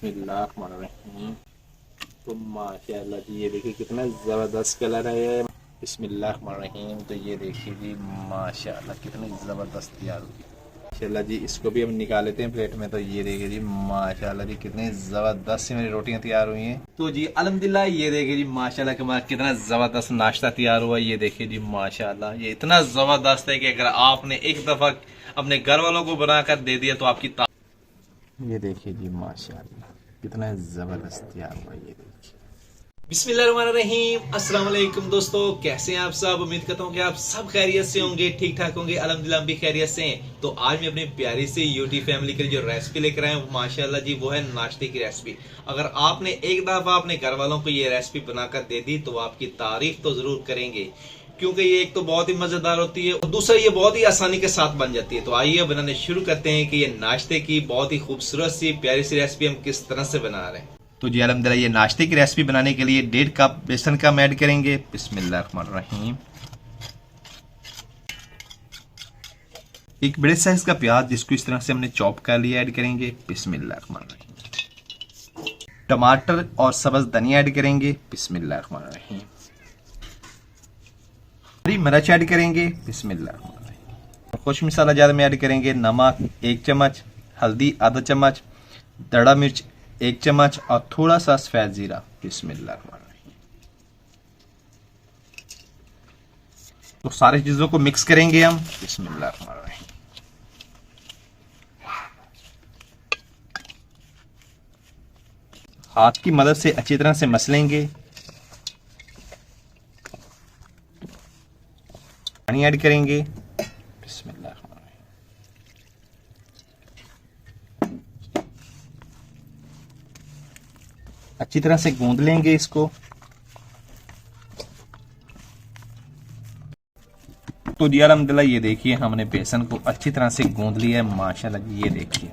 बिस्मिल्लाहिर्रहमानिर्रहीम। तो माशाल्लाह जी ये देखिए कितना ज़बरदस्त कलर है ये। बिस्मिल्लाहिर्रहमानिर्रहीम। तो ये देखिए जी माशाल्लाह कितनी ज़बरदस्त तैयार हुई। माशाल्लाह जी इसको भी हम निकाल लेते हैं प्लेट में। तो ये देखिए जी माशाल्लाह जी कितनी ज़बरदस्त सी मेरी रोटियां तैयार हुई हैं। तो जी अल्हम्दुलिल्लाह ये देखिए जी माशाल्लाह के बाद कितना ज़बरदस्त नाश्ता तैयार हुआ। ये देखिए जी माशाल्लाह ये इतना ज़बरदस्त है कि अगर आपने एक दफ़ा अपने घर वालों को बनाकर दे दिया तो आपकी ये देखिए जी माशाल्लाह कितना ज़बरदस्त तैयार हुआ। ये देखिए बिस्मिल्लाहिर्रहमानिर्रहीम। अस्सलाम वालेकुम दोस्तों, कैसे हैं आप सब। उम्मीद करता हूँ कि आप सब खैरियत से होंगे, ठीक ठाक होंगे। अल्हम्दुलिल्लाह हम भी खैरियत से हैं। तो आज मैं अपनी प्यारी सी यूटी फैमिली के लिए जो रेसिपी लेकर आया हूँ माशाल्लाह जी वो है नाश्ते की रेसिपी। अगर आपने एक दफ़ा अपने घर वालों को ये रेसिपी बनाकर दे दी तो आपकी तारीफ तो ज़रूर करेंगे, क्योंकि ये एक तो बहुत ही मजेदार होती है और दूसरा ये बहुत ही आसानी के साथ बन जाती है। तो आइए बनाने शुरू करते हैं कि ये नाश्ते की बहुत ही खूबसूरत सी प्यारी सी रेसिपी हम किस तरह से बना रहे हैं। तो जी अल्हम्दुलिल्लाह ये नाश्ते की रेसिपी बनाने के लिए 1.5 कप बेसन का हम ऐड करेंगे। बिस्मिल्लाहिर्रहमानिर्रहीम। एक बड़े साइज का प्याज जिसको इस तरह से हमने चॉप कर लिया ऐड करेंगे। बिस्मिल्लाहिर्रहमानिर्रहीम। टमाटर और सब्ज धनिया ऐड करेंगे। बिस्मिल्लाहिर्रहमानिर्रहीम। हरी मिर्च ऐड करेंगे। बिस्मिल्लाह। खुश मसाला जार में ऐड करेंगे नमक 1 चम्मच, हल्दी आधा चम्मच, दड़ा मिर्च 1 चम्मच और थोड़ा सा सफेद जीरा। बिस्मिल्लाह। तो सारी चीजों को मिक्स करेंगे हम। बिस्मिल्लाह। हाथ की मदद से अच्छी तरह से मसलेंगे। पानी ऐड करेंगे। बिस्मिल्लाह। अच्छी तरह से गूंद लेंगे इसको। तो जी अल्हम्दुलिल्लाह ये देखिए हमने बेसन को अच्छी तरह से गूंद लिया है माशाल्लाह जी। ये देखिए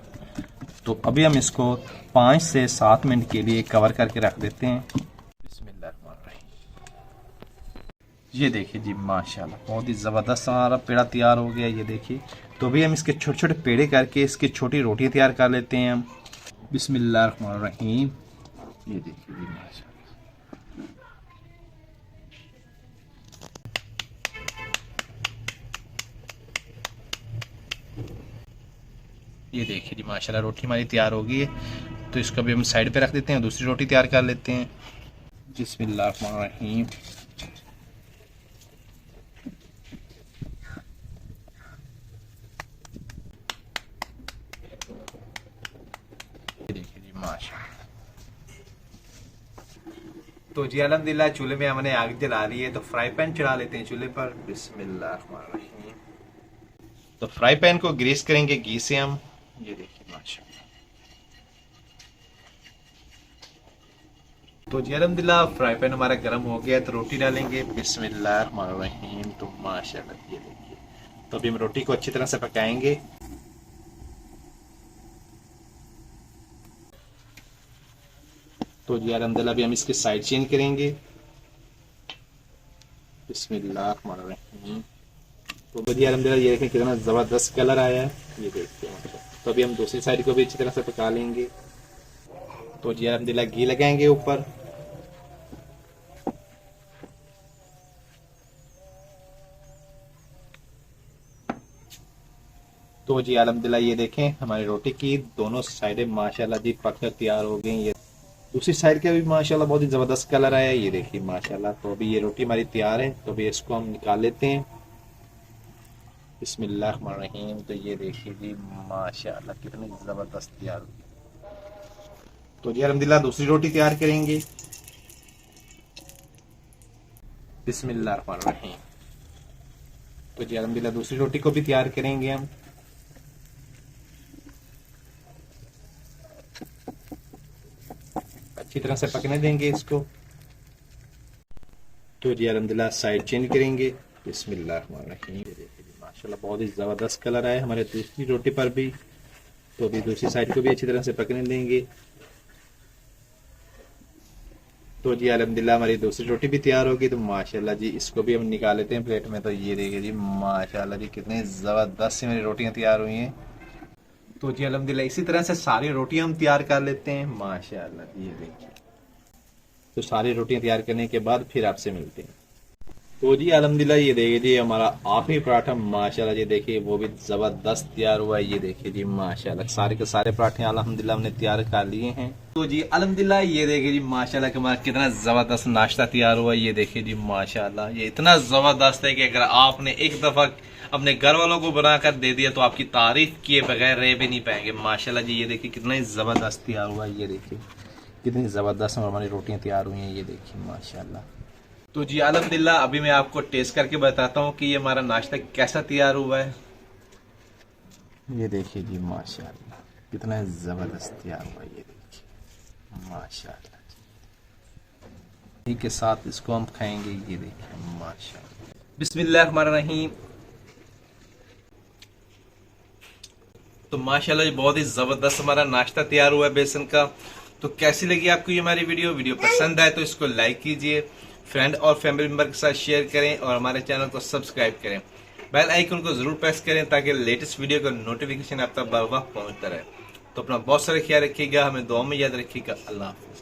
तो अभी हम इसको 5 से 7 मिनट के लिए कवर करके रख देते हैं। ये देखिए जी माशाल्लाह बहुत ही ज़बरदस्त हमारा पेड़ा तैयार हो गया। ये देखिए तो अभी हम इसके छोटे छोटे पेड़े करके इसकी छोटी रोटियां तैयार कर लेते हैं हम। बिस्मिल्लाहिर्रहमानिर्रहीम। ये देखिए जी माशाल्लाह ये देखिए जी माशाल्लाह रोटी हमारी तैयार हो गई है। तो इसको अभी हम साइड पे रख देते हैं, दूसरी रोटी तैयार कर लेते हैं। बिस्मिल्लाहिर्रहमानिर्रहीम। देखिए जी माशाल्लाह। तो जी अल्हम्दुलिल्लाह चूल्हे में हमने आग जला ली है। तो फ्राई पैन चढ़ा लेते हैं चूल्हे पर। बिस्मिल्लाहिर्रहमानिर्रहीम। तो फ्राई पैन को ग्रीस करेंगे घी से हम। ये देखिए माशाल्लाह। तो जी अल्हम्दुलिल्लाह फ्राई पैन हमारा गर्म हो गया है। तो रोटी डालेंगे। बिस्मिल्लाहिर्रहमानिर्रहीम। तो माशाल्लाह ये देखिए तो अभी हम रोटी को अच्छी तरह से पकाएंगे। तो जी अल्हम्दुलिल्लाह अभी हम इसके साइड चेंज करेंगे। बिस्मिल्लाहिर्रहमानिर्रहीम। तो जी अल्हम्दुलिल्लाह ये देखें कितना ज़बरदस्त कलर आया है। ये देखते हैं तो अभी हम दूसरी साइड को भी अच्छी तरह से पका लेंगे। तो जी अल्हम्दुलिल्लाह घी लगाएंगे ऊपर। तो जी अल्हम्दुलिल्लाह ये देखें हमारी रोटी की दोनों साइडें माशाल्लाह जी पककर तैयार हो गई। ये दूसरी साइड का भी माशाल्लाह बहुत ही ज़बरदस्त कलर आया है। ये देखिए माशाल्लाह। तो अभी ये रोटी हमारी तैयार है। तो अभी इसको हम निकाल लेते हैं। बिस्मिल्लाहिर्रहमानिर्रहीम। तो ये देखिए जी माशाल्लाह कितनी ज़बरदस्त तैयार हुई। तो जी अल्हम्दुलिल्लाह दूसरी रोटी तैयार करेंगे। बिस्मिल्लाहिर्रहमानिर्रहीम। तो जी अल्हम्दुलिल्लाह दूसरी रोटी को भी तैयार करेंगे हम। अच्छी तरह से पकने देंगे इसको। तो जी अल्हम्दुलिल्लाह साइड चेंज करेंगे। बिस्मिल्लाहिर्रहमानिर्रहीम। माशाल्लाह बहुत ही ज़बरदस्त कलर आया हमारे दूसरी रोटी पर भी। तो अभी दूसरी साइड को भी अच्छी तरह से पकने देंगे। तो जी अल्हम्दुलिल्लाह हमारी दूसरी रोटी भी तैयार होगी। तो माशाल्लाह जी इसको भी हम निकाल लेते हैं प्लेट में। तो ये देखिए जी माशाल्लाह जी कितनी ज़बरदस्त सी मेरी रोटियां तैयार हुई हैं। तो जी अल्हम्दुलिल्लाह इसी तरह से सारी रोटियां हम तैयार कर लेते हैं माशाल्लाह। ये देखिए, तो सारी रोटियां तैयार करने के बाद फिर आपसे मिलते हैं। तो जी अल्हम्दुलिल्लाह ये देखिए जी हमारा आखिरी पराठा माशाल्लाह, ये देखिए वो भी जबरदस्त तैयार हुआ है। ये देखिए जी माशाल्लाह सारे के सारे पराठे अल्हम्दुलिल्लाह हमने तैयार कर लिए हैं। तो जी अल्हम्दुलिल्लाह ये देखिए जी माशाल्लाह कि हमारा कितना जबरदस्त नाश्ता तैयार हुआ है। ये देखिए जी माशाल्लाह ये इतना जबरदस्त है कि अगर आपने एक दफा अपने घर वालों को बनाकर दे दिया तो आपकी तारीफ किए बगैर रह भी नहीं पाएंगे माशाल्लाह जी। ये देखिए कितना ही जबरदस्त तैयार हुआ है। ये देखिए कितनी जबरदस्त हमारी रोटियां तैयार हुई हैं। ये देखिए माशाल्लाह। तो जी अल्हम्दुलिल्लाह अभी मैं आपको टेस्ट करके बताता हूँ कि ये हमारा नाश्ता कैसा तैयार हुआ है। ये देखिए जी माशाल्लाह कितना जबरदस्त तैयार हुआ है। ये देखिए माशाल्लाह, इसी के साथ इसको हम खाएंगे। ये देखिए माशाल्लाह, बिस्मिल्लाहिर्रहमानिर्रहीम। तो माशाल्लाह ये बहुत ही जबरदस्त हमारा नाश्ता तैयार हुआ है बेसन का। तो कैसी लगी आपको ये हमारी वीडियो पसंद आए तो इसको लाइक कीजिए, फ्रेंड और फैमिली मेंबर के साथ शेयर करें और हमारे चैनल को सब्सक्राइब करें। बेल आइकन को जरूर प्रेस करें ताकि लेटेस्ट वीडियो का नोटिफिकेशन आप तक बर वक्त पहुंचता रहे। तो अपना बहुत सारा ख्याल रखिएगा, हमें दुआ में याद रखिएगा। अल्लाह हाफिज़।